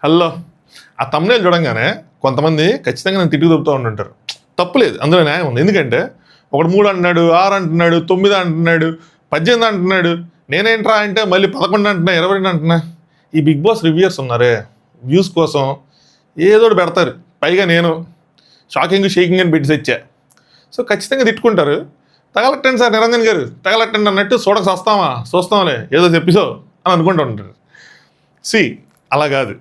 Hello ఆ thumbnail చూడంగానే కొంతమంది ఖచ్చితంగా నన్ను తిట్టుకు దొబ్బుతూ ఉంటుంటారు. తప్పులేదు, అందులో న్యాయం ఉంది. ఎందుకంటే ఒకడు 3 అంటున్నాడు, 6 అంటున్నాడు, 9 అంటున్నాడు, 18 అంటున్నాడు. నేనేంట్రా అంటే మళ్ళీ 11 అంటున్నా, 22 అంటున్నా. ఈ బిగ్ బాస్ రివ్యూయర్స్ ఉన్నారే, వ్యూస్ కోసం ఏదో ఒకటి పెడతారు. పైగా నేను షాకింగ్ షేకింగ్ అని పెట్టి తెచ్చా. సో ఖచ్చితంగా తిట్టుకుంటారు. తగలట్టండి సార్ నిరంజన్ గారు, తగలట్టండి అన్నట్టు చూస్తాంలే ఏదో చెప్పిసో అని అనుకుంటూ ఉంటారు. అలా కాదు.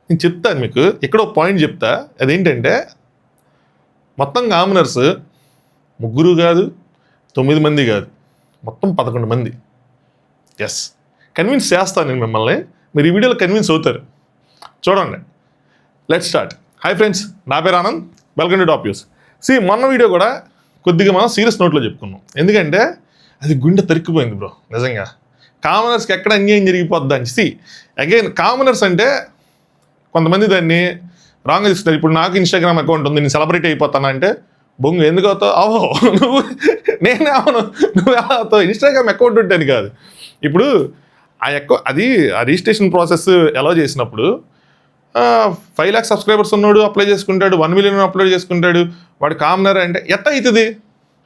నేను చెప్తాను మీకు, ఎక్కడో పాయింట్ చెప్తా. అదేంటంటే మొత్తం కామనర్స్ 3 కాదు, 9 మంది కాదు, మొత్తం 11 మంది. ఎస్, కన్విన్స్ చేస్తాను నేను మిమ్మల్ని. మీరు ఈ వీడియోలో కన్విన్స్ అవుతారు. చూడండి, లెట్స్ స్టార్ట్. హాయ్ ఫ్రెండ్స్, నా పేరు Anand, welcome to top news. మొన్న వీడియో కూడా కొద్దిగా మనం సీరియస్ నోట్లో చెప్పుకున్నాం. ఎందుకంటే అది గుండె తరిక్కిపోయింది బ్రో. నిజంగా కామనర్స్కి ఎక్కడ అన్యాయం జరిగిపోద్ది అని. అగైన్ కామనర్స్ అంటే కొంతమంది దాన్ని రాంగ్గా తీసుకుంటారు. ఇప్పుడు నాకు ఇన్స్టాగ్రామ్ అకౌంట్ ఉంది, నేను సెలబ్రిటీ అయిపోతాను అంటే బొంగు ఎందుకు అవుతావు? అవో నువ్వు, నేనే అవను, నువ్వు ఎలా అవుతావు? ఇన్స్టాగ్రామ్ అకౌంట్ ఉంటాను కాదు. ఇప్పుడు అది ఆ రిజిస్ట్రేషన్ ప్రాసెస్ ఎలా చేసినప్పుడు 5 lakhs సబ్స్క్రైబర్స్ ఉన్నాడు అప్లై చేసుకుంటాడు, 1 million అప్లోడ్ చేసుకుంటాడు, వాడు కామనర్ అంటే ఎట్ట అవుతుంది?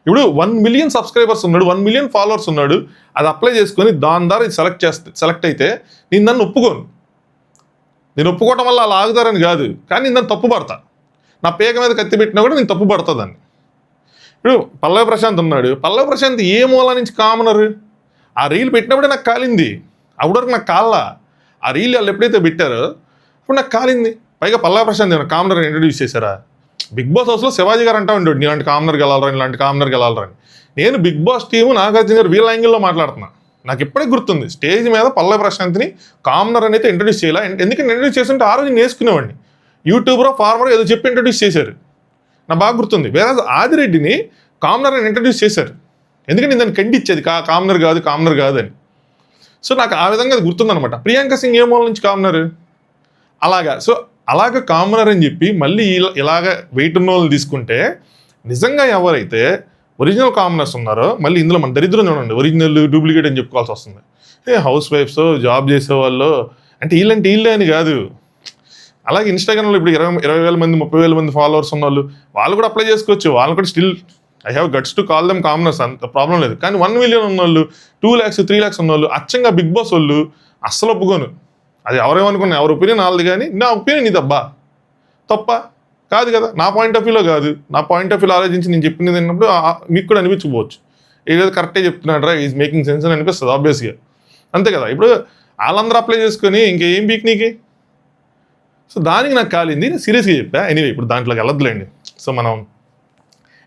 ఇప్పుడు 1 million సబ్స్క్రైబర్స్ ఉన్నాడు, 1 million ఫాలోవర్స్ ఉన్నాడు, అది అప్లై చేసుకొని దాని ద్వారా ఇది సెలెక్ట్ అయితే నేను నన్ను ఒప్పుకోను. నేను ఒప్పుకోవటం వల్ల అలా ఆగుతారని కాదు, కానీ నేను దాన్ని తప్పు పడతా. నా పేక మీద కత్తి పెట్టినా కూడా నేను తప్పు పడతా దాన్ని. ఇప్పుడు పల్లవి ప్రశాంత్ ఉన్నాడు, పల్లవి ప్రశాంత్ ఏ మూల నుంచి కామనర్? ఆ రీల్ పెట్టినప్పుడే నాకు కాలింది. అప్పటివరకు నాకు కాల్లా. ఆ రీల్ వాళ్ళు ఎప్పుడైతే పెట్టారో ఇప్పుడు నాకు కాలింది. పైగా పల్లవి ప్రశాంత్ ఏమైనా కామనర్ ఇంట్రడ్యూస్ చేశారా? బిగ్ బాస్ హౌస్లో శివాజీ గారు అంటా ఉంటాడు, నీలాంటి కామనర్ గెలాలరా, ఇలాంటి కామనర్ గెలాలరా అని. నేను బిగ్ బాస్ టీము నాగార్జున గారు వీళ్ళ యాంగిల్లో మాట్లాడుతున్నా. నాకు ఎప్పటికీ గుర్తుంది, స్టేజ్ మీద పల్లవి ప్రశాంత్ని కామనర్ అనేది ఇంట్రడ్యూస్ చేయాల. ఎందుకంటే ఇంట్రడ్యూస్ చేస్తుంటే ఆ రోజు నేర్చుకునేవాడిని. యూట్యూబరో ఫార్మరో ఏదో చెప్పి ఇంట్రడ్యూస్ చేశారు, నాకు బాగా గుర్తుంది. వేరే ఆదిరెడ్డిని కామనర్ అని ఇంట్రడ్యూస్ చేశారు. ఎందుకంటే నేను దాన్ని ఖండించేది, కామనర్ కాదు అని. సో నాకు ఆ విధంగా అది గుర్తుందనమాట. ప్రియాంక సింగ్ ఏ మూల నుంచి కామనర్? అలాగా కామనర్ అని చెప్పి మళ్ళీ ఇలాగ వెయిట్ ఉన్న వాళ్ళని తీసుకుంటే నిజంగా ఎవరైతే ఒరిజినల్ కామనర్స్ ఉన్నారో మళ్ళీ ఇందులో మన దరిద్రం చూడండి, ఒరిజినల్ డూప్లికేట్ అని చెప్పుకోవాల్సి వస్తుంది. హౌస్ వైఫ్స్, జాబ్ చేసేవాళ్ళు అంటే వీళ్ళే అని కాదు. అలాగే ఇన్స్టాగ్రామ్లో ఇప్పుడు 20,000 మంది 30,000 మంది ఫాలోవర్స్ ఉన్న వాళ్ళు కూడా అప్లై చేసుకోవచ్చు. వాళ్ళు కూడా still I have guts to call them commoners, అంత ప్రాబ్లం లేదు. కానీ 1 million ఉన్నోళ్ళు, 2 lakhs 3 lakhs ఉన్నోళ్ళు అచ్చంగా బిగ్ బాస్ వాళ్ళు అస్సలు ఒప్పుకోను. అది ఎవరేమనుకున్నా, ఎవరి ఒపీనియన్ వాళ్ళది, కానీ నా ఒపీనియన్ ఇదబ్బా తప్ప కాదు కదా. నా పాయింట్ ఆఫ్ వ్యూలో కాదు, నా పాయింట్ ఆఫ్ వ్యూలో ఆలోచించి నేను చెప్పింది అన్నప్పుడు మీకు కూడా అనిపించకపోవచ్చు, ఏదో కరెక్టే చెప్తున్నాడు రా, ఈజ్ మేకింగ్ సెన్స్ అని అనిపిస్తుంది ఆబ్వియస్గా. అంతే కదా. ఇప్పుడు వాళ్ళందరూ అప్లై చేసుకొని ఇంకేం పీక్నీకి. సో దానికి నాకు కాలింది, నేను సీరియస్గా చెప్పా. ఎనీవే ఇప్పుడు దాంట్లోకి వెళ్ళొద్దులేండి. సో మనం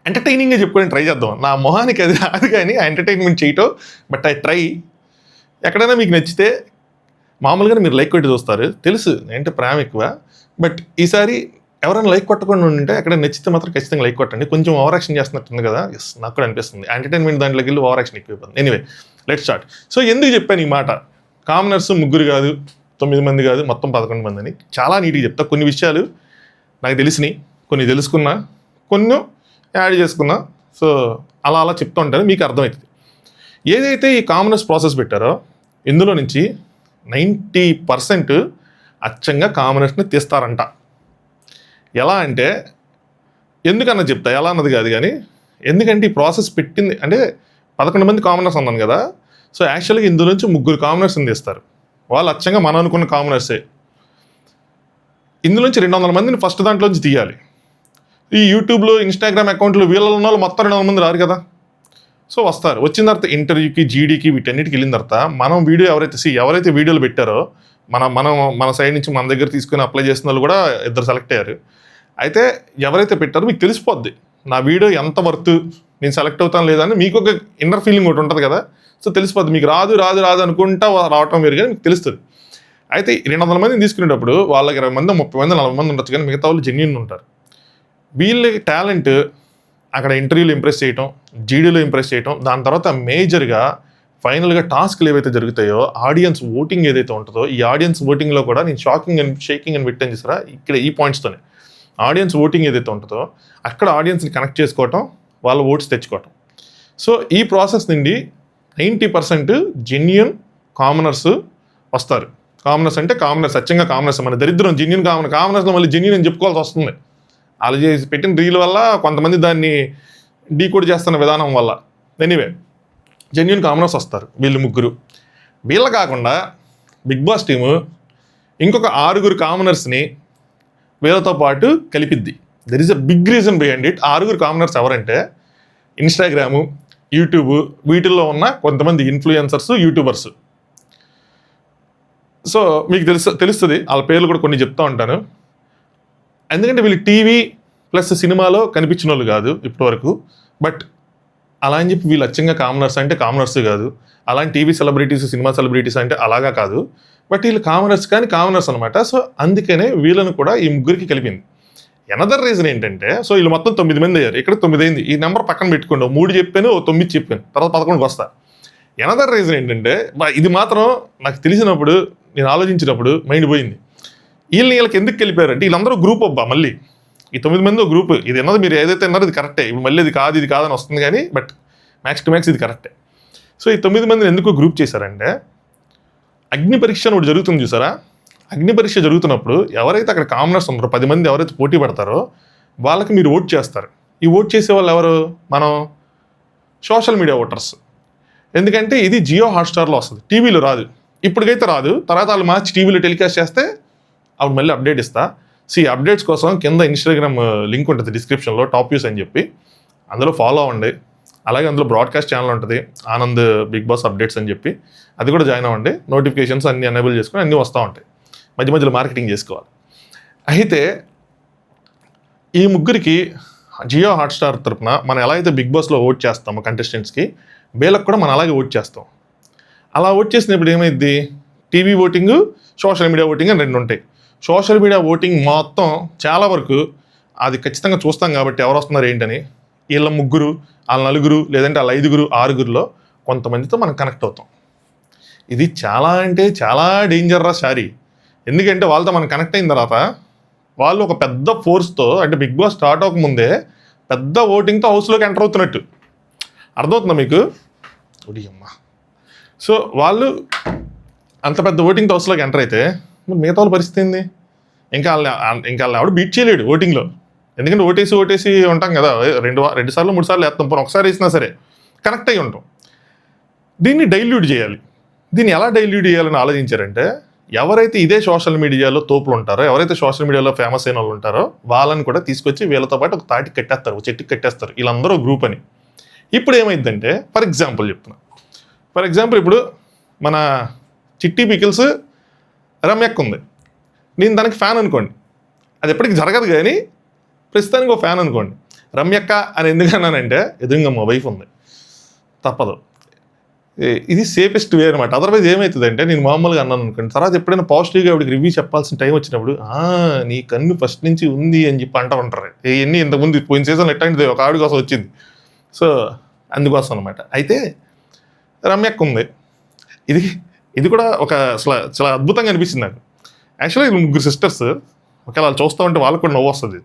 ఎంటర్టైనింగ్గా చెప్పుకొని ట్రై చేద్దాం. నా మొహానికి అది రాదు కానీ ఆ ఎంటర్టైన్మెంట్ చేయటం, బట్ ఐ ట్రై. ఎక్కడైనా మీకు నచ్చితే మామూలుగానే మీరు లైక్ కొట్టి చూస్తారు, తెలుసు అంటే ప్రేమ ఎక్కువ. బట్ ఈసారి ఎవరైనా లైక్ కొట్టకుండా ఉంటే ఎక్కడ నచ్చితే మాత్రం ఖచ్చితంగా లైక్ కొట్టండి. కొంచెం ఓవర్ యాక్షన్ చేస్తున్నట్టుంది కదా, ఎస్ నాకు కూడా అనిపిస్తుంది. ఎంటర్టైన్మెంట్ దాంట్లోకి వెళ్ళి ఓవర్ యాక్షన్ ఎక్కువ. Anyway let's start. సో ఎందుకు చెప్పాను ఈ మాట? కామనర్స్ 3 కాదు, 9 మంది కాదు, మొత్తం 11 మంది అని చాలా నీట్గా చెప్తా. కొన్ని విషయాలు నాకు తెలిసినాయి, కొన్ని తెలుసుకున్నా, కొన్ని యాడ్ చేసుకున్నా. సో అలా చెప్తూ ఉంటాను, మీకు అర్థమవుతుంది. ఏదైతే ఈ కామనర్స్ ప్రాసెస్ పెట్టారో ఇందులో నుంచి 90% అచ్చంగా కామనర్స్ని తీస్తారంట. ఎలా అంటే ఎందుకన్నా చెప్తా, ఎలా అన్నది కాదు కానీ, ఎందుకంటే ఈ ప్రాసెస్ పెట్టింది అంటే 11 మంది కామనర్స్ అన్నాను కదా. సో యాక్చువల్గా ఇందులో నుంచి 3 కామనర్స్ని తీస్తారు. వాళ్ళు అచ్చంగా మనం అనుకున్న కామనర్సే. ఇందులోంచి 200 మందిని ఫస్ట్ దాంట్లోంచి తీయాలి. ఈ యూట్యూబ్లో, ఇన్స్టాగ్రామ్ అకౌంట్లు వీళ్ళలో ఉన్న వాళ్ళు మొత్తం 200 మంది రారు కదా. సో వస్తారు. వచ్చిన తర్వాత ఇంటర్వ్యూకి, జీడీకి, వీటన్నిటికి వెళ్ళిన తర్వాత మనం వీడియో ఎవరైతే వీడియోలు పెట్టారో మన సైడ్ నుంచి మన దగ్గర తీసుకుని అప్లై చేసిన వాళ్ళు కూడా 2 సెలెక్ట్ అయ్యారు. అయితే ఎవరైతే పెట్టారో మీకు తెలిసిపోద్ది నా వీడియో ఎంత వర్త్, నేను సెలెక్ట్ అవుతాను లేదా అని మీకు ఒక ఇన్నర్ ఫీలింగ్ ఒకటి ఉంటుంది కదా. సో తెలిసిపోద్ది. మీకు రాదు అనుకుంటా రావటం వేరు కానీ మీకు తెలుస్తుంది. అయితే 200 మందిని తీసుకునేటప్పుడు వాళ్ళకి 20 మంది, 30 మంది, 40 మంది ఉండొచ్చు, కానీ మిగతా వాళ్ళు జెన్యూన్ ఉంటారు. వీళ్ళకి టాలెంట్ అక్కడ ఇంటర్వ్యూలో ఇంప్రెస్ చేయటం, జీడీలో ఇంప్రెస్ చేయటం, దాని తర్వాత మేజర్గా ఫైనల్గా టాస్క్లు ఏవైతే జరుగుతాయో ఆడియన్స్ ఓటింగ్ ఏదైతే ఉంటుందో, ఈ ఆడియన్స్ ఓటింగ్లో కూడా నేను షేకింగ్ అని పెట్టాను చూసారా, ఇక్కడ ఈ పాయింట్స్తోనే ఆడియన్స్ ఓటింగ్ ఏదైతే ఉంటుందో అక్కడ ఆడియన్స్ని కనెక్ట్ చేసుకోవటం, వాళ్ళ ఓట్స్ తెచ్చుకోవటం. సో ఈ ప్రాసెస్ నుండి 90% జెన్యూన్ కామనర్స్ వస్తారు. కామనర్స్ అంటే కామనర్స్, సత్యంగా కామనర్స్, మన దరిద్రం జెన్యున్ కామనర్స్లో మళ్ళీ జెన్యున్ అని చెప్పుకోవాల్సి వస్తుంది. వాళ్ళు చేసి పెట్టిన రీల్ వల్ల కొంతమంది దాన్ని డీకోడ్ చేస్తున్న విధానం వల్ల. ఎనీవే, జెన్యున్ కామనర్స్ వస్తారు వీళ్ళు ముగ్గురు. వీళ్ళ కాకుండా బిగ్ బాస్ టీము ఇంకొక 6 కామనర్స్ని వీళ్ళతో పాటు కలిపిద్ది. There is a big reason behind it. 6 commoners ఎవరంటే ఇన్స్టాగ్రాము, యూట్యూబ్, వీటిల్లో ఉన్న కొంతమంది ఇన్ఫ్లుయెన్సర్స్, యూట్యూబర్స్. సో మీకు తెలుస్తుంది వాళ్ళ పేర్లు కూడా కొన్ని చెప్తూ ఉంటాను. ఎందుకంటే వీళ్ళు టీవీ ప్లస్ సినిమాలో కనిపించిన వాళ్ళు కాదు ఇప్పటివరకు. బట్ అలా అని చెప్పి వీళ్ళు అచ్చంగా కామనర్స్ అంటే కామనర్స్ కాదు. అలాంటి టీవీ సెలబ్రిటీస్, సినిమా సెలబ్రిటీస్ అంటే అలాగా కాదు. బట్ వీళ్ళు కామనర్స్ కానీ కామనర్స్ అనమాట. సో అందుకనే వీళ్ళను కూడా ఈ ముగ్గురికి కలిపింది. ఎనదర్ రీజన్ ఏంటంటే, సో వీళ్ళు మొత్తం 9 మంది అయ్యారు. ఇక్కడ 9 అయింది. ఈ నెంబర్ పక్కన పెట్టుకోండి. 3 చెప్పాను, 9 చెప్పాను, తర్వాత 11కి వస్తా. ఎనదర్ రీజన్ ఏంటంటే, ఇది మాత్రం నాకు తెలిసినప్పుడు, నేను ఆలోచించినప్పుడు మైండ్ పోయింది. వీళ్ళకి ఎందుకు కలిపారంటే, వీళ్ళందరూ గ్రూప్ అబ్బా. మళ్ళీ ఈ 9 మంది ఒక గ్రూప్. ఇది అన్నది మీరు ఏదైతే అన్నారో ఇది కరెక్టే. ఇప్పుడు మళ్ళీ ఇది కాదని వస్తుంది కానీ, బట్ మ్యాక్స్ టు మ్యాక్స్ ఇది కరెక్టే. సో ఈ 9 మందిని ఎందుకు గ్రూప్ చేశారంటే, అగ్ని పరీక్ష అని ఒకటి జరుగుతుంది చూసారా. అగ్ని పరీక్ష జరుగుతున్నప్పుడు ఎవరైతే అక్కడ కామనర్స్ ఉన్నారో 10 మంది ఎవరైతే పోటీ పడతారో వాళ్ళకి మీరు ఓట్ చేస్తారు. ఈ ఓట్ చేసే వాళ్ళు ఎవరు? మనం సోషల్ మీడియా ఓటర్స్. ఎందుకంటే ఇది జియో హాట్స్టార్లో వస్తుంది, టీవీలో రాదు. ఇప్పటికైతే రాదు, తర్వాత వాళ్ళు మార్చి టీవీలో టెలికాస్ట్ చేస్తే అప్పుడు మళ్ళీ అప్డేట్ ఇస్తా. అప్డేట్స్ కోసం కింద ఇన్స్టాగ్రామ్ లింక్ ఉంటుంది డిస్క్రిప్షన్లో, టాప్ వ్యూస్ అని చెప్పి, అందులో ఫాలో అవ్వండి. అలాగే అందులో బ్రాడ్కాస్ట్ ఛానల్ ఉంటుంది, ఆనంద్ బిగ్ బాస్ అప్డేట్స్ అని చెప్పి, అది కూడా జాయిన్ అవ్వండి. నోటిఫికేషన్స్ అన్ని ఎనేబుల్ చేసుకొని అన్నీ వస్తూ ఉంటాయి. మధ్య మధ్యలో మార్కెటింగ్ చేసుకోవాలి. అయితే ఈ ముగ్గురికి జియో హాట్స్టార్ తరపున మనం ఎలా అయితే బిగ్ బాస్లో ఓట్ చేస్తామో కంటెస్టెంట్స్కి, వీళ్ళకి కూడా మనం అలాగే ఓట్ చేస్తాం. అలా ఓట్ చేసినప్పుడు ఏమైంది, TV voting, social media voting అని 2 ఉంటాయి. సోషల్ మీడియా ఓటింగ్ మొత్తం చాలా వరకు అది ఖచ్చితంగా చూస్తాం కాబట్టి ఎవరు వస్తున్నారు ఏంటని. వీళ్ళ 3, వాళ్ళ 4, లేదంటే వాళ్ళ 5, 6 కొంతమందితో మనం కనెక్ట్ అవుతాం. ఇది చాలా అంటే చాలా డేంజర్ రా సారీ. ఎందుకంటే వాళ్ళతో మనం కనెక్ట్ అయిన తర్వాత వాళ్ళు ఒక పెద్ద ఫోర్స్తో, అంటే బిగ్ బాస్ స్టార్ట్ అవ్వకముందే పెద్ద ఓటింగ్తో హౌస్లోకి ఎంటర్ అవుతున్నట్టు. అర్థమవుతుందా మీకు? అమ్మా. సో వాళ్ళు అంత పెద్ద ఓటింగ్తో హౌస్లోకి ఎంటర్ అయితే మిగతా వాళ్ళ పరిస్థితి ఏంది? ఇంకా వాళ్ళని ఎవడు బీట్ చేయలేడు ఓటింగ్లో. ఎందుకంటే ఓటేసి ఉంటాం కదా, 2 సార్లు 3 సార్లు వేస్తాం, పోనీ ఒకసారి వేసినా సరే కనెక్ట్ అయ్యి ఉంటాం. దీన్ని డైల్యూట్ చేయాలి. దీన్ని ఎలా డైల్యూట్ చేయాలని ఆలోచించారంటే, ఎవరైతే ఇదే సోషల్ మీడియాలో తోపులు ఉంటారో, ఎవరైతే సోషల్ మీడియాలో ఫేమస్ అయిన వాళ్ళు ఉంటారో వాళ్ళని కూడా తీసుకొచ్చి వీళ్ళతో పాటు ఒక తాటికి కట్టేస్తారు, ఒక చెట్టుకి కట్టేస్తారు. వీళ్ళందరూ గ్రూప్ అని. ఇప్పుడు ఏమైందంటే, ఫర్ ఎగ్జాంపుల్ ఇప్పుడు మన చిట్టి పికిల్స్ రమ్యక్ ఉంది, నేను దానికి ఫ్యాన్ అనుకోండి. అది ఎప్పటికీ జరగదు కానీ ప్రస్తుతానికి ఒక ఫ్యాన్ అనుకోండి. రమ్యక్క అని ఎందుకన్నానంటే, ఎదురుగా మా వైఫ్ ఉంది, తప్పదు. ఇది సేఫెస్ట్ వే అనమాట. అదర్వైజ్ ఏమవుతుందంటే, నేను మామూలుగా అన్నాను అనుకోండి, తర్వాత ఎప్పుడైనా పాజిటివ్గా ఆవిడకి రివ్యూ చెప్పాల్సిన టైం వచ్చినప్పుడు, నీ కన్ను ఫస్ట్ నుంచి ఉంది అని చెప్పి అంటూ ఉంటారు. ఇవన్నీ ఇంతకుముందు పోయిన సీజన్ ఎట్లాంటిది ఒక ఆవిడ కోసం వచ్చింది. సో అందుకోసం అనమాట. అయితే రమ్యక్క ఉంది. ఇది కూడా ఒక చాలా అద్భుతంగా అనిపించింది నాకు. యాక్చువల్గా ఇది 3 సిస్టర్స్. ఒకవేళ చూస్తూ ఉంటే వాళ్ళకు కూడా నవ్వు వస్తుంది.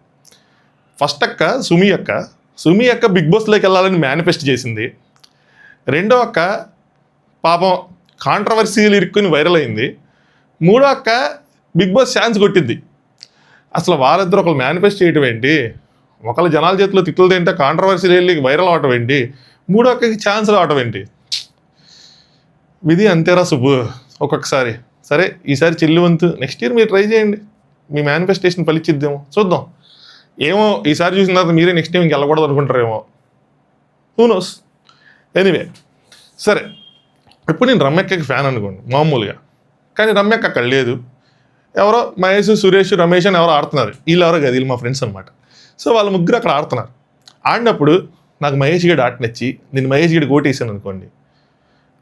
ఫస్ట్ అక్క సుమి అక్క బిగ్ బాస్లోకి వెళ్ళాలని మేనిఫెస్ట్ చేసింది. రెండో అక్క పాపం కాంట్రవర్సీలు ఇరుక్కుని వైరల్ అయింది. 3వ అక్క బిగ్ బాస్ ఛాన్స్ కొట్టింది. అసలు వాళ్ళిద్దరు ఒకళ్ళు మేనిఫెస్ట్ చేయటం ఏంటి, ఒకళ్ళు జనాల చేతిలో తిట్లు తింటే కాంట్రవర్సీలు వెళ్ళి వైరల్ అవటం ఏంటి, 3వ అక్కకి ఛాన్స్ రావటం ఏంటి. విధి అంతేరా సుబ్బు ఒక్కొక్కసారి. సరే ఈసారి చెల్లివంతు, నెక్స్ట్ ఇయర్ మీరు ట్రై చేయండి, మీ మేనిఫెస్టేషన్ ఫలిచ్చిద్దేమో చూద్దాం. ఏమో ఈసారి చూసిన తర్వాత మీరే నెక్స్ట్ టైం ఇంక వెళ్ళకూడదు అనుకుంటారేమో, హూ నోస్. ఎనీవే, సరే ఇప్పుడు నేను రమ్యక్కకి ఫ్యాన్ అనుకోండి మామూలుగా, కానీ రమ్యక్క అక్కడ లేదు. ఎవరో మహేష్, సురేష్, రమేష్ అని ఎవరో ఆడుతున్నారు. వీళ్ళు వీళ్ళు మా ఫ్రెండ్స్ అనమాట. సో వాళ్ళ ముగ్గురు అక్కడ ఆడుతున్నారు. ఆడినప్పుడు నాకు మహేష్ గడి ఆట నచ్చి నేను మహేష్ గడికి ఓటేసాను అనుకోండి.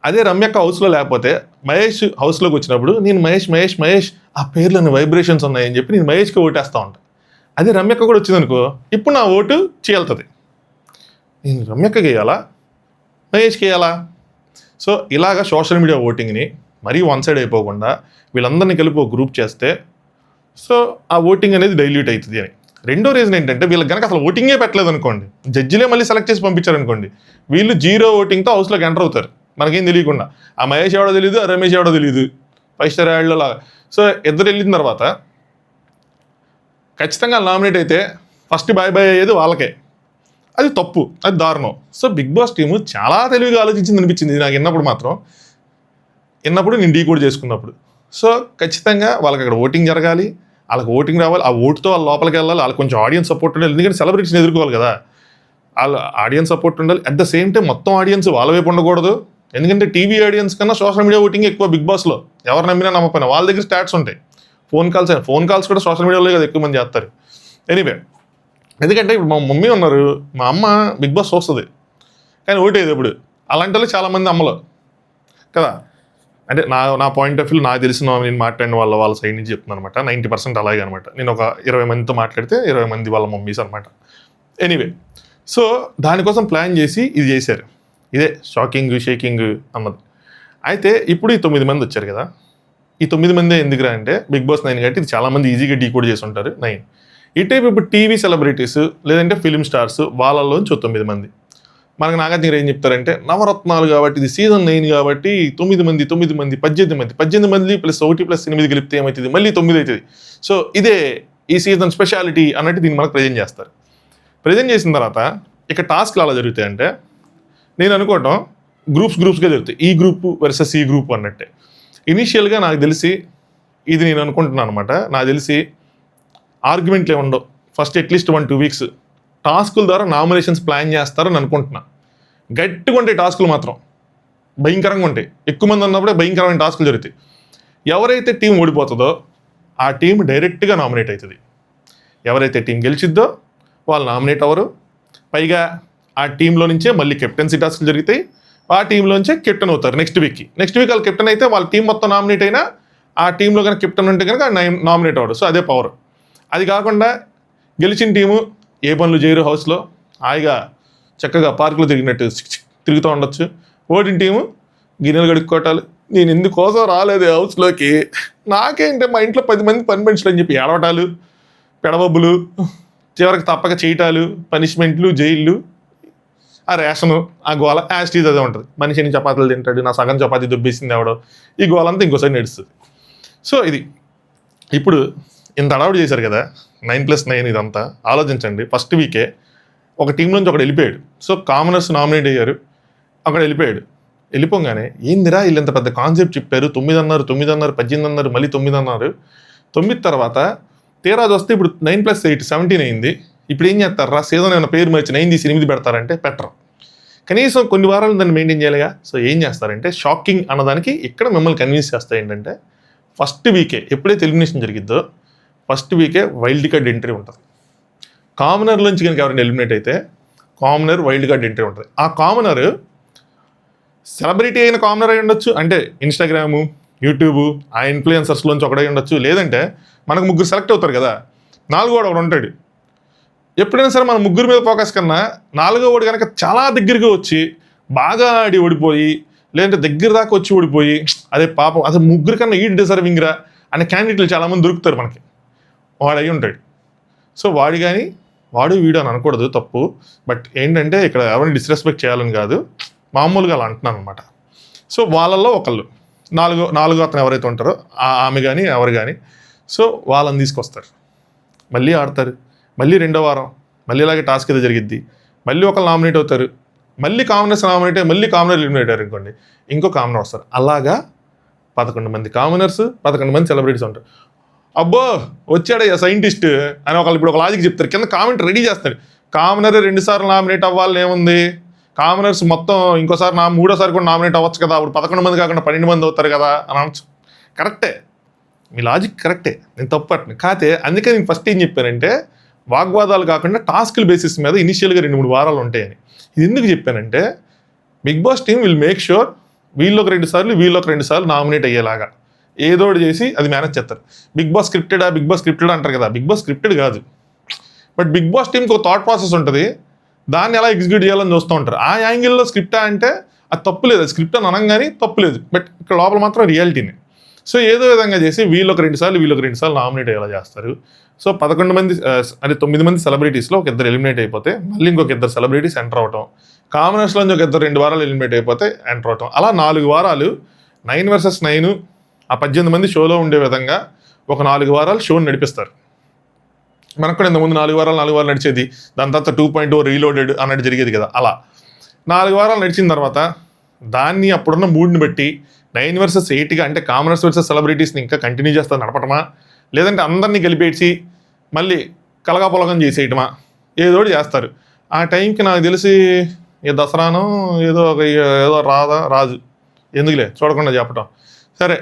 అదే రమ్యక్క హౌస్లో లేకపోతే మహేష్ హౌస్లోకి వచ్చినప్పుడు నేను మహేష్ ఆ పేర్లోని వైబ్రేషన్స్ ఉన్నాయని చెప్పి నేను మహేష్కి ఓటేస్తూ ఉంటాను. అదే రమ్యక్క కూడా వచ్చిందనుకో, ఇప్పుడు నా ఓటు చీలుతుంది. నేను రమ్యక్కకి వేయాలా, మహేష్కి వేయాలా? సో ఇలాగా సోషల్ మీడియా ఓటింగ్ని మరీ వన్ సైడ్ అయిపోకుండా వీళ్ళందరినీ కలిపి ఒక గ్రూప్ చేస్తే సో ఆ ఓటింగ్ అనేది డైల్యూట్ అవుతుంది అని. రెండో రీజన్ ఏంటంటే, వీళ్ళకి కనుక అసలు ఓటింగే పెట్టలేదు అనుకోండి, జడ్జిలే మళ్ళీ సెలెక్ట్ చేసి పంపించారనుకోండి, వీళ్ళు 0 ఓటింగ్తో హౌస్లోకి ఎంటర్ అవుతారు మనకేం తెలియకుండా. ఆ మహేష్ ఎవడో తెలియదు, ఆ రమేష్ ఎవడో తెలియదు, 5 స్టార్ యాడ్లో లాగా. సో ఇద్దరు వెళ్ళిన తర్వాత ఖచ్చితంగా నామినేట్ అయితే ఫస్ట్ బాయ్ బాయ్ అయ్యేది వాళ్ళకే. అది తప్పు, అది దారుణం. సో బిగ్ బాస్ టీము చాలా తెలివిగా ఆలోచించింది అనిపించింది నాకు విన్నప్పుడు నేను డీకోడ్ చేసుకున్నప్పుడు. సో ఖచ్చితంగా వాళ్ళకి అక్కడ ఓటింగ్ జరగాలి, వాళ్ళకి ఓటింగ్ రావాలి, ఆ ఓటుతో వాళ్ళ లోపలికి వెళ్ళాలి, వాళ్ళకి కొంచెం ఆడియన్స్ సపోర్ట్ ఉండాలి. ఎందుకంటే సెలబ్రిటీస్ని ఎదుర్కోవాలి కదా, వాళ్ళ ఆడియన్స్ సపోర్ట్ ఉండాలి. అట్ ద సేమ్ టైం మొత్తం ఆడియన్స్ వాళ్ళ వైపు ఉండకూడదు. ఎందుకంటే టీవీ ఆడియన్స్ కన్నా సోషల్ మీడియా ఓటింగ్ ఎక్కువ బిగ్ బాస్లో. ఎవరు నమ్మినా నమ్మపోయినా వాళ్ళ దగ్గర స్టాట్స్ ఉంటాయి. ఫోన్ కాల్స్ కూడా సోషల్ మీడియాలో కదా ఎక్కువ మంది చేస్తారు. ఎనీవే, ఎందుకంటే ఇప్పుడు మా మమ్మీ ఉన్నారు, మా అమ్మ బిగ్ బాస్ చూస్తుంది కానీ ఓటేది ఎప్పుడు. అలాంటి వాళ్ళు చాలామంది అమ్మలో కదా. అంటే నా పాయింట్ ఆఫ్ వ్యూ నాకు తెలిసిన నేను మాట్లాడిన వాళ్ళ సైడ్ నుంచి చెప్తున్నాను అనమాట. 90% అలాగే అనమాట. నేను ఒక 20 మందితో మాట్లాడితే 20 మంది వాళ్ళ మమ్మీస్ అనమాట. ఎనీవే, సో దానికోసం ప్లాన్ చేసి ఇది చేశారు. ఇదే షాకింగ్ షేకింగ్ అన్నది. అయితే ఇప్పుడు ఈ 9 మంది వచ్చారు కదా, ఈ 9 మంది ఎందుకురా అంటే బిగ్ బాస్ 9 కాబట్టి ఇది చాలామంది ఈజీగా డీకోడ్ చేసి ఉంటారు 9. ఈ టైప్ ఇప్పుడు టీవీ సెలబ్రిటీస్ లేదంటే ఫిలిం స్టార్స్ వాళ్ళలోంచి 9 మంది. మనకు నాగార్జున ఏం చెప్తారంటే నవరత్నాలు కాబట్టి ఇది సీజన్ 9 కాబట్టి 9 మంది 18 మంది ప్లస్ 1+8 కలిపితే ఏమవుతుంది, మళ్ళీ 9 అవుతుంది. సో ఇదే ఈ సీజన్ స్పెషాలిటీ అన్నట్టు దీన్ని మనకు ప్రజెంట్ చేస్తారు. ప్రజెంట్ చేసిన తర్వాత ఇక టాస్క్లు అలా జరుగుతాయంటే నేను అనుకోవటం గ్రూప్స్గా జరుగుతాయి. ఈ గ్రూప్ వర్సెస్ ఈ గ్రూప్ అన్నట్టే. ఇనీషియల్గా నాకు తెలిసి ఇది నేను అనుకుంటున్నాను అనమాట. నాకు తెలిసి ఆర్గ్యుమెంట్లు ఏమి ఉండవు. ఫస్ట్ అట్లీస్ట్ 1-2 వీక్స్ టాస్కుల ద్వారా నామినేషన్స్ ప్లాన్ చేస్తారని అనుకుంటున్నా. గట్టిగా ఉంటాయి టాస్కులు, మాత్రం భయంకరంగా ఉంటాయి. ఎక్కువ మంది ఉన్నప్పుడే భయంకరమైన టాస్కులు జరుగుతాయి. ఎవరైతే టీం ఓడిపోతుందో ఆ టీం డైరెక్ట్గా నామినేట్ అవుతుంది. ఎవరైతే టీం గెలిచిద్దో వాళ్ళు నామినేట్ అవ్వరు. పైగా ఆ టీంలో నుంచే మళ్ళీ కెప్టెన్సీ టాస్కులు జరుగుతాయి. ఆ టీంలోంచే కెప్టెన్ అవుతారు నెక్స్ట్ వీక్ వాళ్ళు కెప్టెన్ అయితే వాళ్ళ టీం మొత్తం నామినేట్ అయినా ఆ టీంలో కనుక కెప్టెన్ ఉంటే కనుక నామినేట్ అవ్వడు. సో అదే పవర్. అది కాకుండా గెలిచిన టీము ఏ పనులు చేయరు, హౌస్లో హాయిగా చక్కగా పార్కులో తిరుగుతూ ఉండొచ్చు. ఓడిన టీము గిన్నెలు కడుక్కోవటాలు, నేను ఎందుకోసం రాలేదు హౌస్లోకి, నాకేంటే మా ఇంట్లో 10 మంది పని మనుషులు అని చెప్పి ఏడవటాలు, పెడబబ్బులు, చివరికి తప్పక చేయటాలు, పనిష్మెంట్లు, జైళ్ళు, ఆ రేషను, ఆ గోల యాస్టీజ్ అదే ఉంటుంది. మనిషి ఎన్ని చపాతీలు తింటాడు, నా సగం చపాతీ దొబ్బేసింది ఎవడో, ఈ గోలంతా ఇంకోసారి నడుస్తుంది. సో ఇది ఇప్పుడు ఇంత అడవుడు చేశారు కదా 9+9 ఇదంతా ఆలోచించండి. ఫస్ట్ వీకే ఒక టీం నుంచి ఒకడు వెళ్ళిపోయాడు. సో కామనర్స్ నామినేట్ అయ్యారు, అక్కడ వెళ్ళిపోగానే ఏందిరా వీళ్ళు ఇంత పెద్ద కాన్సెప్ట్ చెప్పారు, 9 అన్నారు, 18 అన్నారు, మళ్ళీ 9 అన్నారు. 9 తర్వాత తీరా వస్తే ఇప్పుడు 9+8 17 అయింది. ఇప్పుడు ఏం చేస్తారా, సీజన్ ఏమైనా పేరు మార్చి 9 తీసి 8 పెడతారంటే పెట్టరు. కనీసం కొన్ని వారాలు దాన్ని మెయింటైన్ చేయాలిగా. సో ఏం చేస్తారంటే షాకింగ్ అన్నదానికి ఇక్కడ మిమ్మల్ని కన్విన్స్ చేస్తాయి ఏంటంటే ఫస్ట్ వీకే ఎప్పుడైతే ఎలిమినేషన్ జరిగిద్దో ఫస్ట్ వీకే వైల్డ్ కార్డ్ ఎంట్రీ ఉంటుంది. కామనర్లోంచి కనుక ఎవరైనా ఎలిమినేట్ అయితే కామనర్ వైల్డ్ కార్డ్ ఎంట్రీ ఉంటుంది. ఆ కామనర్ సెలబ్రిటీ అయిన కామనర్ అయి ఉండొచ్చు, అంటే ఇన్స్టాగ్రాము, యూట్యూబ్, ఆ ఇన్ఫ్లుయెన్సర్స్లోంచి ఒకడై ఉండొచ్చు, లేదంటే మనకు 3 సెలెక్ట్ అవుతారు కదా, 4వ వాడు ఒకడు ఉంటాడు. ఎప్పుడైనా సరే మన 3 మీద ఫోకస్ కన్నా 4వ వాడు కనుక చాలా దగ్గరగా వచ్చి బాగా ఆడి ఓడిపోయి, లేదంటే దగ్గర దాకా వచ్చి ఓడిపోయి అదే పాపం అసలు 3 కన్నా ఈ డిజర్వింగ్ రా అనే క్యాండిడేట్లు చాలామంది దొరుకుతారు మనకి, వాడు అయి ఉంటాడు. సో వాడు వీడు అని అనకూడదు, తప్పు. బట్ ఏంటంటే ఇక్కడ ఎవరిని డిస్రెస్పెక్ట్ చేయాలని కాదు, మామూలుగా అలా అంటున్నాను అనమాట. సో వాళ్ళల్లో ఒకళ్ళు నాలుగో అతను ఎవరైతే ఉంటారో ఆమె కానీ ఎవరు కానీ, సో వాళ్ళని తీసుకొస్తారు, మళ్ళీ ఆడతారు, మళ్ళీ 2వ వారం మళ్ళీ ఇలాగే టాస్క్ ఏదో జరిగిద్ది, మళ్ళీ ఒకళ్ళు నామినేట్ అవుతారు, మళ్ళీ కామనర్స్ నామినేట్ అయ్యి మళ్ళీ కామనర్ ఎలిమినేట్ అయ్యారు అనుకోండి, ఇంకో కామనర్ వస్తారు. అలాగా 11 మంది కామనర్స్, 11 మంది సెలబ్రిటీస్ ఉంటారు. అబ్బో వచ్చాడయ్యా సైంటిస్ట్ అని ఇప్పుడు ఒక లాజిక్ చెప్తారు, కింద కామెంట్ రెడీ చేస్తాడు. కామనర్ 2 సార్లు నామినేట్ అవ్వాలని ఏముంది, కామనర్స్ మొత్తం ఇంకోసారి 3వ కూడా నామినేట్ అవ్వచ్చు కదా, అప్పుడు 11 మంది కాకుండా 12 మంది అవుతారు కదా అని అనొచ్చు. కరెక్టే, మీ లాజిక్ కరెక్టే, నేను తప్పట్ను కాతే. అందుకే నేను ఫస్ట్ ఏం చెప్పానంటే వాగ్వాదాలు కాకుండా టాస్కుల బేసిస్ మీద ఇనిషియల్గా 2-3 వారాలు ఉంటాయని. ఇది ఎందుకు చెప్పానంటే Bigg Boss team will make sure వీళ్ళొక 2 సార్లు వీళ్ళొక 2 సార్లు నామినేట్ అయ్యేలాగా ఏదోటి చేసి అది మేనేజ్ చేస్తారు. బిగ్ బాస్ స్క్రిప్టెడ్ అంటారు కదా, బిగ్ బాస్ స్క్రిప్టెడ్ కాదు. బట్ బిగ్ బాస్ టీంకి ఒక థాట్ ప్రాసెస్ ఉంటుంది, దాన్ని ఎలా ఎగ్జిక్యూట్ చేయాలని చూస్తూ ఉంటారు. ఆ యాంగిల్లో స్క్రిప్టా అంటే అది తప్పు లేదు, అది స్క్రిప్ట్ అని అనగానే తప్పు లేదు, బట్ ఇక్కడ లోపల మాత్రం రియాలిటీనే. సో ఏదో విధంగా చేసి వీళ్ళొక 2 సార్లు వీళ్ళొక 2 సార్లు నామినేట్ అయ్యేలా చేస్తారు. సో 11 మంది అంటే 9 మంది సెలబ్రిటీస్లో ఒక 2 ఎలిమినేట్ అయిపోతే మళ్ళీ ఇంకొక 2 సెలబ్రిటీస్ ఎంటర్ అవటం, కామనర్స్లో ఒక 2 వారాలు ఎలిమినేట్ అయిపోతే ఎంటర్ అవటం, అలా 4 వారాలు 9 vs 9 ఆ 18 మంది షోలో ఉండే విధంగా ఒక 4 వారాలు షోని నడిపిస్తారు. మనకు కూడా ఇంతకుముందు 4 వారాలు నడిచేది, దాని తర్వాత 2.0 రీలోడెడ్ అన్నట్టు జరిగేది కదా. అలా 4 వారాలు నడిచిన తర్వాత దాన్ని అప్పుడున్న మూడ్ని బట్టి 9 vs 8గా అంటే కామనర్స్ వర్సెస్ సెలబ్రిటీస్ని ఇంకా కంటిన్యూ చేస్తారు నడపటమా, లేదంటే అందరినీ కలిపేసి మళ్ళీ కలగాపొలగం చేసేయటమా, ఏదో చేస్తారు. ఆ టైంకి నాకు తెలిసి ఏ దసరానో ఏదో రాజు ఎందుకులే చూడకుండా చెప్పటం సరే.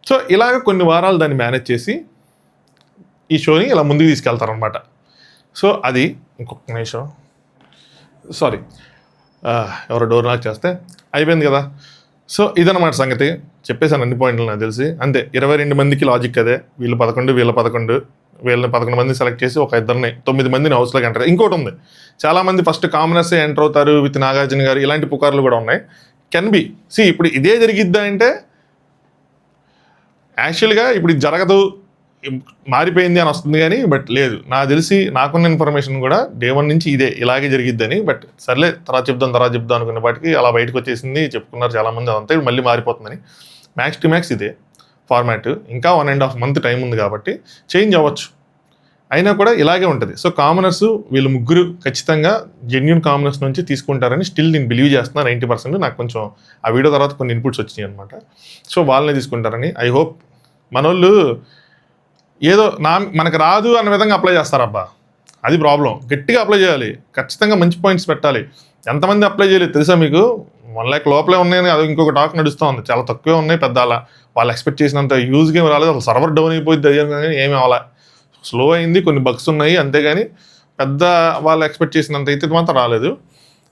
సో ఇలాగ కొన్ని వారాలు దాన్ని మేనేజ్ చేసి ఈ షోని ఇలా ముందుకు తీసుకెళ్తారనమాట. సో అది ఇంకొక నిమిషం, సారీ ఎవరో డోర్ నాక్ చేస్తే అయిపోయింది కదా. సో ఇదన్నమాట సంగతి, చెప్పేసాను అన్ని పాయింట్లు నాకు తెలిసి. అంతే, 22 మందికి లాజిక్ అదే, వీళ్ళు 11 వీళ్ళని 11 మంది సెలెక్ట్ చేసి ఒక 9 మందిని హౌస్లోకి ఎంటర్. ఇంకోటి ఉంది, చాలామంది ఫస్ట్ కామనర్సే ఎంటర్ అవుతారు విత్ నాగార్జున గారు, ఇలాంటి పుకార్లు కూడా ఉన్నాయి. కెన్ బి ఇప్పుడు ఇదే జరిగిద్దా అంటే యాక్చువల్గా ఇప్పుడు ఇది జరగదు మారిపోయింది అని వస్తుంది కానీ, బట్ లేదు, నాకు తెలిసి నాకున్న ఇన్ఫర్మేషన్ కూడా డే 1 నుంచి ఇలాగే జరిగిద్దని. బట్ సర్లే తర్వాత చెప్దాం అనుకున్న వాటికి అలా బయటకు వచ్చేసింది, చెప్పుకున్నారు చాలామంది. అదంతా ఇప్పుడు మళ్ళీ మారిపోతుందని. మ్యాక్స్ టు మ్యాక్స్ ఇదే ఫార్మాట్, ఇంకా 1.5 month టైం ఉంది కాబట్టి చేంజ్ అవ్వచ్చు, అయినా కూడా ఇలాగే ఉంటుంది. సో కామనర్స్ వీళ్ళు ముగ్గురు ఖచ్చితంగా జెన్యూన్ కామనర్స్ నుంచి తీసుకుంటారని స్టిల్ నేను బిలీవ్ చేస్తున్నాను 90%. నాకు కొంచెం ఆ వీడియో తర్వాత కొన్ని ఇన్పుట్స్ వచ్చినాయి అనమాట. సో వాళ్ళనే తీసుకుంటారని ఐ హోప్. మనోళ్ళు ఏదో మనకు రాదు అన్న విధంగా అప్లై చేస్తారబ్బా, అది ప్రాబ్లం. గట్టిగా అప్లై చేయాలి, ఖచ్చితంగా మంచి పాయింట్స్ పెట్టాలి. ఎంతమంది అప్లై చేయలేదు తెలుసా మీకు? 1 lakh లోపలే ఉన్నాయని అది ఇంకొక టాక్ నడుస్తూ ఉంది. చాలా తక్కువే ఉన్నాయి, పెద్ద వాళ్ళు ఎక్స్పెక్ట్ చేసినంత యూజ్ గేమ్ రాలేదు. అసలు సర్వర్ డౌన్ అయిపోయింది కానీ ఏమీ అవ్వాలా, స్లో అయింది, కొన్ని బగ్స్ ఉన్నాయి అంతేగాని పెద్ద వాళ్ళు ఎక్స్పెక్ట్ చేసినంత అయితే మాత్రం రాలేదు.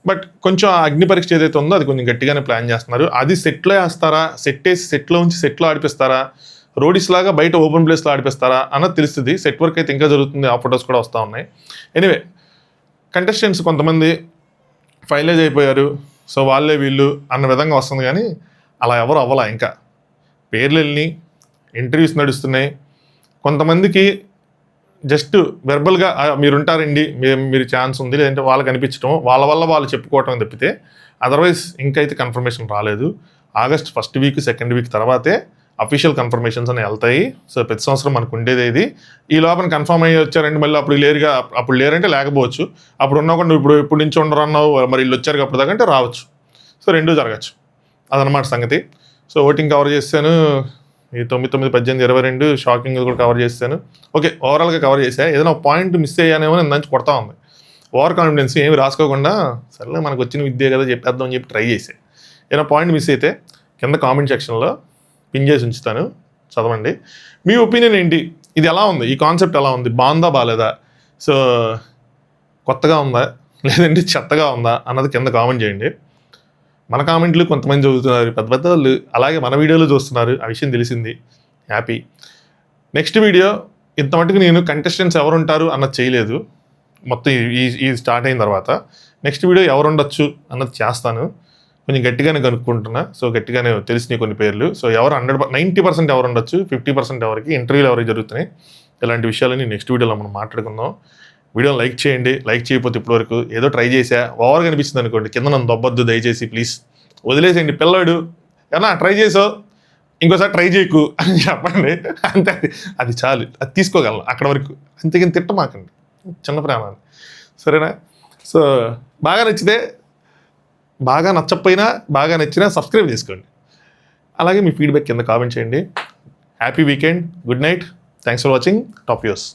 బట్ కొంచెం అగ్ని పరీక్ష ఏదైతే ఉందో అది కొంచెం గట్టిగానే ప్లాన్ చేస్తున్నారు. అది సెట్లో వేస్తారా, సెట్ వేసి సెట్లో ఉంచి సెట్లో ఆడిపిస్తారా, రోడీస్ లాగా బయట ఓపెన్ ప్లేస్లో ఆడిపిస్తారా అన్నది తెలుస్తుంది. సెట్ వర్క్ అయితే ఇంకా జరుగుతుంది, ఆ ఫొటోస్ కూడా వస్తూ ఉన్నాయి. ఎనీవే, కంటెస్టెంట్స్ కొంతమంది ఫైనలైజ్ అయిపోయారు, సో వాళ్ళే వీళ్ళు అన్న విధంగా వస్తుంది కానీ అలా ఎవరు అవ్వాలా. ఇంకా పేర్లు వెళ్ళి ఇంటర్వ్యూస్ నడుస్తున్నాయి. కొంతమందికి జస్ట్ వెర్బల్గా మీరుంటారండి, మీరు ఛాన్స్ ఉంది, లేదంటే వాళ్ళకి అనిపించడం, వాళ్ళ వల్ల వాళ్ళు చెప్పుకోవటం తప్పితే అదర్వైజ్ ఇంకైతే కన్ఫర్మేషన్ రాలేదు. August 1st week 2nd week తర్వాతే అఫీషియల్ కన్ఫర్మేషన్స్ అని వెళ్తాయి. సో ప్రతి సంవత్సరం మనకు ఉండేది ఇది. ఈ లోపల కన్ఫర్మ్ అయ్యి వచ్చారంటే మళ్ళీ అప్పుడు లేరంటే లేకపోవచ్చు, అప్పుడు ఉన్నకుండా ఇప్పుడు నుంచి ఉండరు అన్నావు, మరి వీళ్ళు వచ్చారు అప్పుడు దాకంటే రావచ్చు. సో రెండూ జరగచ్చు, అదనమాట సంగతి. సో ఓటింగ్ కవర్ చేశాను, ఈ 9, 18, 22 షాకింగ్ కూడా కవర్ చేశాను. ఓకే, ఓవరాల్గా కవర్ చేశా. ఏదైనా ఒక మిస్ అయ్యానేమో నేను మంచి కొడతా ఉంది. ఓవర్ కాన్ఫిడెన్స్ ఏమి రాసుకోకుండా సర్లే మనకు వచ్చిన విద్య కదా చెప్పేద్దాం అని చెప్పి ట్రై చేసే. ఏదైనా పాయింట్ మిస్ అయితే కింద కామెంట్ సెక్షన్లో పిన్ చేసి ఉంచుతాను, చదవండి. మీ ఒపీనియన్ ఏంటి? ఇది ఎలా ఉంది, ఈ కాన్సెప్ట్ ఎలా ఉంది, బాగుందా బాగాలేదా, సో కొత్తగా ఉందా లేదంటే చెత్తగా ఉందా అన్నది కింద కామెంట్ చేయండి. మన కామెంట్లు కొంతమంది చదువుతున్నారు, పెద్ద వాళ్ళు అలాగే మన వీడియోలు చూస్తున్నారు, ఆ విషయం తెలిసింది, హ్యాపీ. నెక్స్ట్ వీడియో ఇంత మటుకు నేను కంటెస్టెంట్స్ ఎవరు ఉంటారు అన్నది చేయలేదు, మొత్తం ఈ స్టార్ట్ అయిన తర్వాత నెక్స్ట్ వీడియో ఎవరు ఉండొచ్చు అన్నది చేస్తాను. కొంచెం గట్టిగానే కనుక్కుంటున్నా, సో గట్టిగానే తెలిసినాయి కొన్ని పేర్లు. సో 90% ఎవరు ఉండొచ్చు, 50% ఎవరికి, ఇంటర్వ్యూలు ఎవరికి జరుగుతున్నాయి, ఇలాంటి విషయాలని నెక్స్ట్ వీడియోలో మనం మాట్లాడుకుందాం. వీడియోని లైక్ చేయండి, లైక్ చేయకపోతే ఇప్పటివరకు ఏదో ట్రై చేసా, ఓవర్గా అనిపిస్తుంది అనుకోండి, కింద నన్ను దొబ్బద్దు దయచేసి ప్లీజ్, వదిలేసేయండి. పిల్లాడు ఏమన్నా ట్రై చేసావు ఇంకోసారి ట్రై చేయకు అని చెప్పండి, అంతే, అది చాలు, అది తీసుకోగలను అక్కడ వరకు, అంతేగాని తిట్టమాకండి, చిన్న ప్రేమ, సరేనా? సో బాగా నచ్చితే, బాగా నచ్చకపోయినా బాగా నచ్చినా సబ్స్క్రైబ్ చేసుకోండి. అలాగే మీ ఫీడ్బ్యాక్ కింద కామెంట్ చేయండి. Happy weekend, good night, thanks for watching top views.